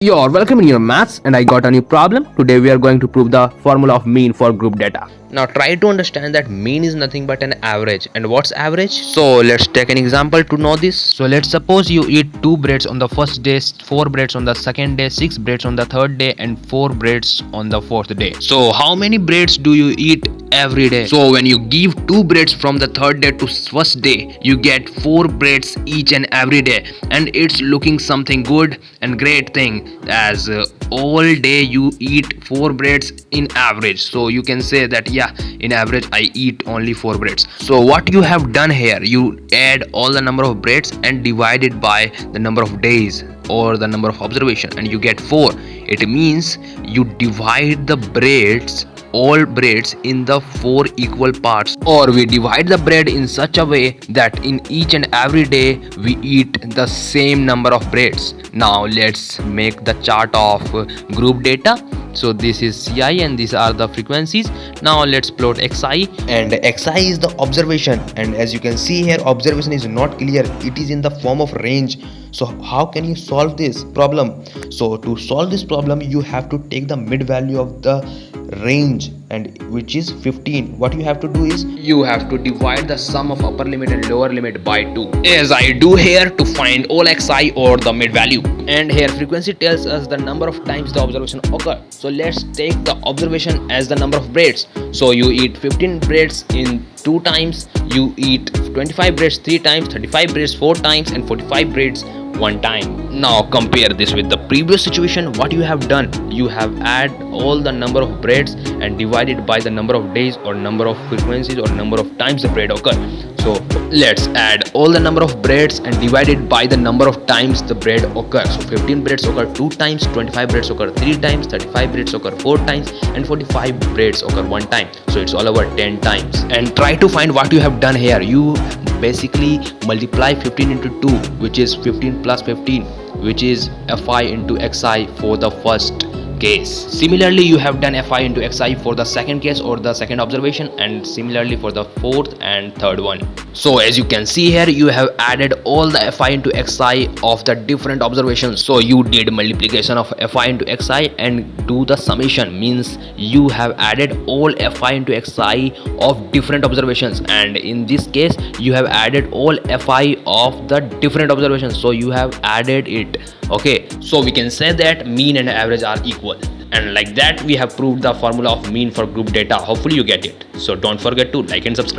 You're welcome in your maths and I got a new problem. Today we are going to prove the formula of mean for group data. Now try to understand that mean is nothing but an average. And what's average? So let's take an example to know this. So let's suppose you eat 2 breads on the first day, 4 breads on the second day, 6 breads on the third day and 4 breads on the fourth day. So how many breads do you eat every day? So when you give 2 breads from the third day to first day, you get 4 breads each and every day, and it's looking something good and great thing as all day you eat 4 breads in average. So you can say that yeah, in average I eat only 4 breads. So what you have done here, you add all the number of breads and divide it by the number of days or the number of observation and you get 4. It means you divide the breads, all breads, in the 4 equal parts, or we divide the bread in such a way that in each and every day we eat the same number of breads. Now let's make the chart of group data. So this is ci and these are the frequencies. Now let's plot xi, and xi is the observation, and as you can see here, observation is not clear, it is in the form of range. So how can you solve this problem? So to solve this problem you have to take the mid value of the range, and which is 15. What you have to do is you have to divide the sum of upper limit and lower limit by 2, as I do here, to find all xi or the mid value. And here frequency tells us the number of times the observation occur. So let's take the observation as the number of breads. So you eat 15 breads in 2 times, you eat 25 breads 3 times, 35 breads 4 times and 45 breads 1 time. Now compare this with the previous situation. What you have done, you have add all the number of breads and divided by the number of days or number of frequencies or number of times the bread occur. So let's add all the number of breads and divide it by the number of times the bread occurs. So 15 breads occur 2 times, 25 breads occur 3 times, 35 breads occur 4 times and 45 breads occur 1 time. So it's all over 10 times. And try to find what you have done here. You basically multiply 15 into 2, which is 15 plus 15, which is fi into xi for the first case. Similarly you have done fi into xi for the second case or the second observation, and similarly for the fourth and third one. So as you can see here, you have added all the fi into xi of the different observations. So you did multiplication of fi into xi and do the summation, means you have added all fi into xi of different observations, and in this case you have added all fi of the different observations. So you have added it. Okay, so we can say that mean and average are equal, and like that we have proved the formula of mean for group data. Hopefully you get it. So don't forget to like and subscribe.